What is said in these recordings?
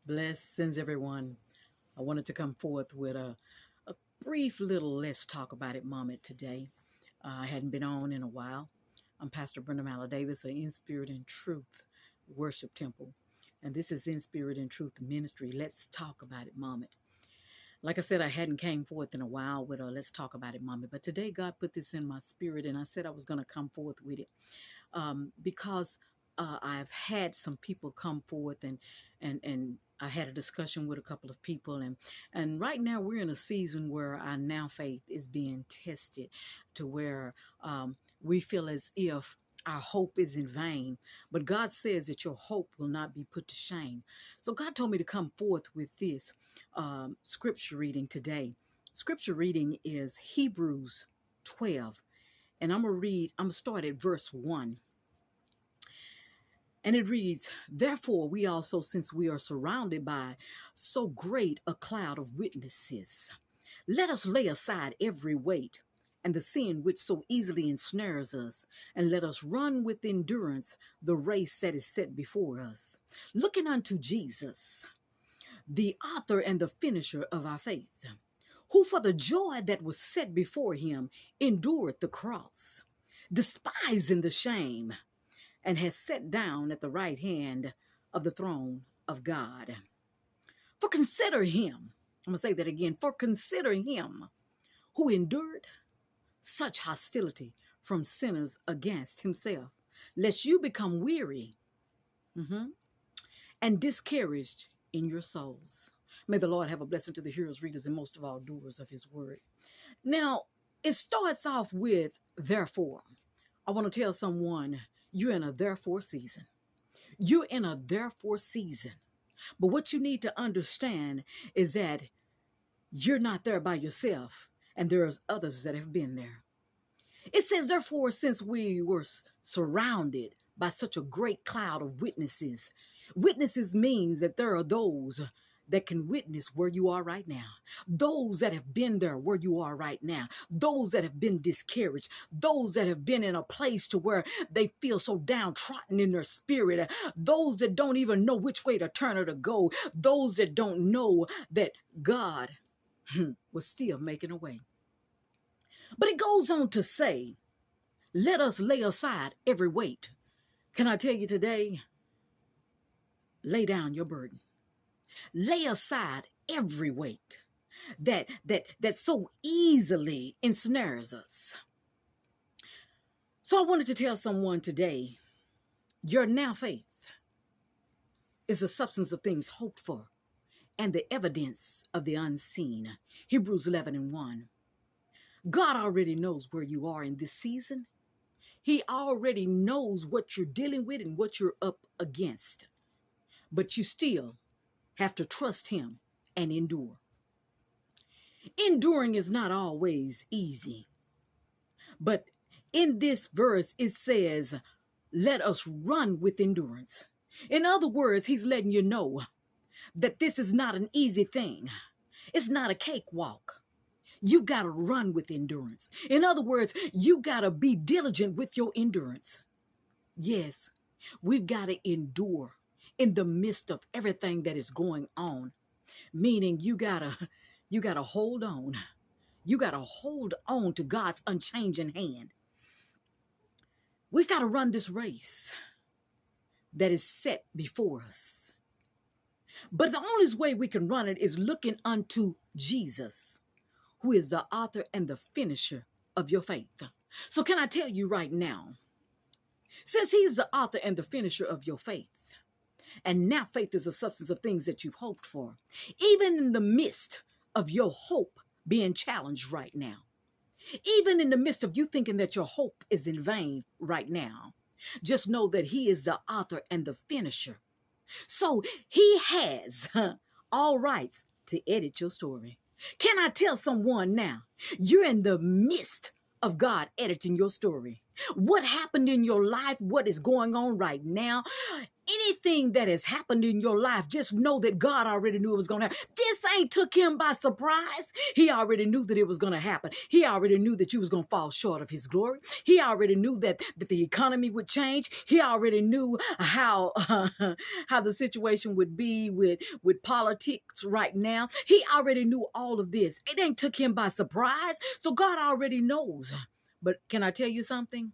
Blessings, everyone. I wanted to come forth with a brief little let's talk about it moment today. I hadn't been on in a while. I'm Pastor Brenda Malla Davis, of In Spirit and Truth Worship Temple. And this is In Spirit and Truth Ministry. Let's talk about it moment. Like I said, I hadn't came forth in a while with a let's talk about it moment. But today God put this in my spirit and I said I was going to come forth with it because I've had some people come forth and I had a discussion with a couple of people and right now we're in a season where our now faith is being tested to where we feel as if our hope is in vain, but God says that your hope will not be put to shame. So God told me to come forth with this scripture reading today. Scripture reading is Hebrews 12, and I'm going to start at verse 1. And it reads, "Therefore we also, since we are surrounded by so great a cloud of witnesses, let us lay aside every weight and the sin which so easily ensnares us, and let us run with endurance the race that is set before us, looking unto Jesus, the author and the finisher of our faith, who for the joy that was set before him endured the cross, despising the shame, and has sat down at the right hand of the throne of God. For consider him," I'm going to say that again, "for consider him who endured such hostility from sinners against himself, lest you become weary and discouraged in your souls." May the Lord have a blessing to the hearers, readers, and most of all doers of his word. Now, it starts off with therefore. I want to tell someone, you're in a therefore season. You're in a therefore season. But what you need to understand is that you're not there by yourself, and there's others that have been there. It says, therefore, since we were surrounded by such a great cloud of witnesses. Witnesses means that there are those that can witness where you are right now. Those that have been there where you are right now. Those that have been discouraged. Those that have been in a place to where they feel so downtrodden in their spirit. Those that don't even know which way to turn or to go. Those that don't know that God was still making a way. But it goes on to say, let us lay aside every weight. Can I tell you today? Lay down your burden. Lay aside every weight that so easily ensnares us. So I wanted to tell someone today, your now faith is the substance of things hoped for and the evidence of the unseen. Hebrews 11:1. God already knows where you are in this season. He already knows what you're dealing with and what you're up against. But you still have to trust him and endure. Enduring is not always easy. But in this verse, it says, let us run with endurance. In other words, he's letting you know that this is not an easy thing. It's not a cakewalk. You got to run with endurance. In other words, you got to be diligent with your endurance. Yes, we've got to endure in the midst of everything that is going on. Meaning you got to hold on. You got to hold on to God's unchanging hand. We've got to run this race that is set before us. But the only way we can run it is looking unto Jesus, who is the author and the finisher of your faith. So can I tell you right now, since he's the author and the finisher of your faith, and now faith is the substance of things that you've hoped for, even in the midst of your hope being challenged right now, even in the midst of you thinking that your hope is in vain right now, just know that he is the author and the finisher. So he has all rights to edit your story. Can I tell someone now, you're in the midst of God editing your story. What happened in your life, what is going on right now, anything that has happened in your life, just know that God already knew it was going to happen. This ain't took him by surprise. He already knew that it was going to happen. He already knew that you was going to fall short of his glory. He already knew that the economy would change. He already knew how how the situation would be with politics right now. He already knew all of this. It ain't took him by surprise. So God already knows. But can I tell you something?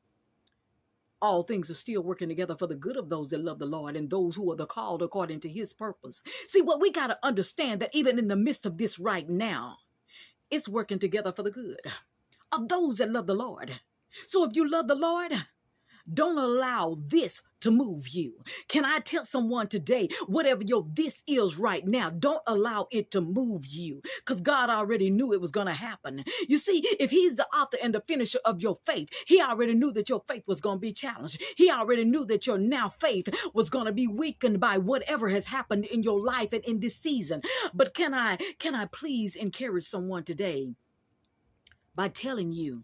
All things are still working together for the good of those that love the Lord and those who are the called according to his purpose. See, what we got to understand that even in the midst of this right now, it's working together for the good of those that love the Lord. So if you love the Lord, don't allow this to move you. Can I tell someone today, whatever your this is right now, don't allow it to move you, because God already knew it was going to happen. You see, if he's the author and the finisher of your faith, he already knew that your faith was going to be challenged. He already knew that your now faith was going to be weakened by whatever has happened in your life and in this season. But can I please encourage someone today by telling you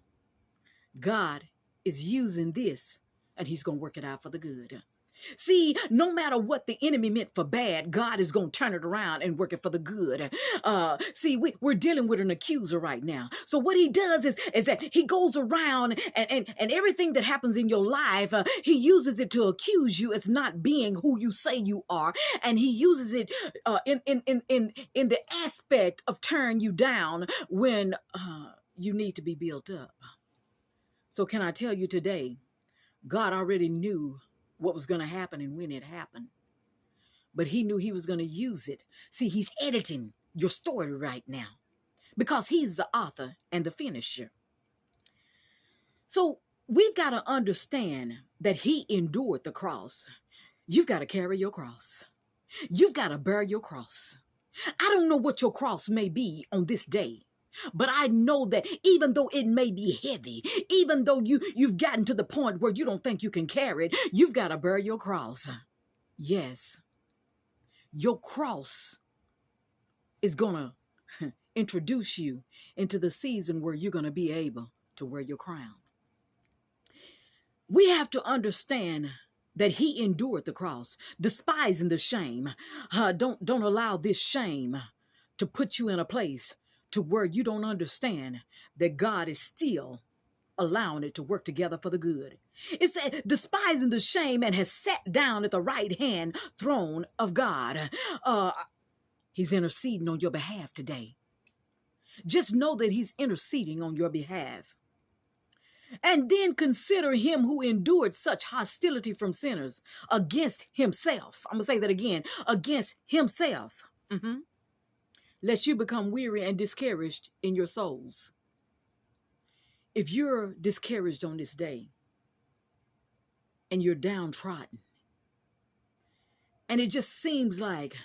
God is using this and he's going to work it out for the good. See, no matter what the enemy meant for bad, God is going to turn it around and work it for the good. See, we're dealing with an accuser right now. So what he does is that he goes around and everything that happens in your life, he uses it to accuse you as not being who you say you are. And he uses it in the aspect of tearing you down when you need to be built up. So can I tell you today, God already knew what was going to happen and when it happened. But he knew he was going to use it. See, he's editing your story right now because he's the author and the finisher. So we've got to understand that he endured the cross. You've got to carry your cross. You've got to bear your cross. I don't know what your cross may be on this day. But I know that even though it may be heavy, even though you've gotten to the point where you don't think you can carry it, you've got to bear your cross. Yes, your cross is going to introduce you into the season where you're going to be able to wear your crown. We have to understand that he endured the cross, despising the shame. Don't allow this shame to put you in a place to where you don't understand that God is still allowing it to work together for the good. It said, despising the shame, and has sat down at the right hand throne of God. He's interceding on your behalf today. Just know that he's interceding on your behalf. And then consider him who endured such hostility from sinners against himself. I'm going to say that again, against himself. Lest you become weary and discouraged in your souls. If you're discouraged on this day and you're downtrodden and it just seems like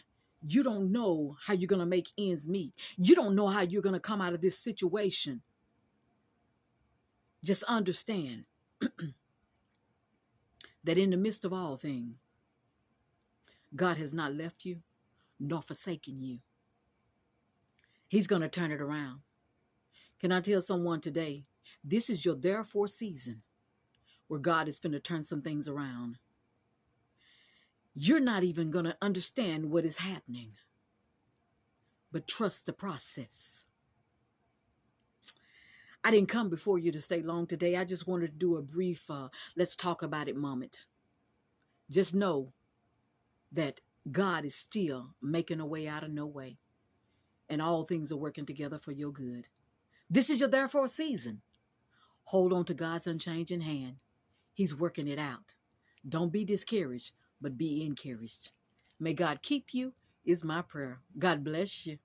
you don't know how you're going to make ends meet, you don't know how you're going to come out of this situation, just understand that in the midst of all things, God has not left you nor forsaken you. He's going to turn it around. Can I tell someone today, this is your therefore season where God is going to turn some things around. You're not even going to understand what is happening, but trust the process. I didn't come before you to stay long today. I just wanted to do a brief, let's talk about it moment. Just know that God is still making a way out of no way. And all things are working together for your good. This is your therefore season. Hold on to God's unchanging hand. He's working it out. Don't be discouraged, but be encouraged. May God keep you is my prayer. God bless you.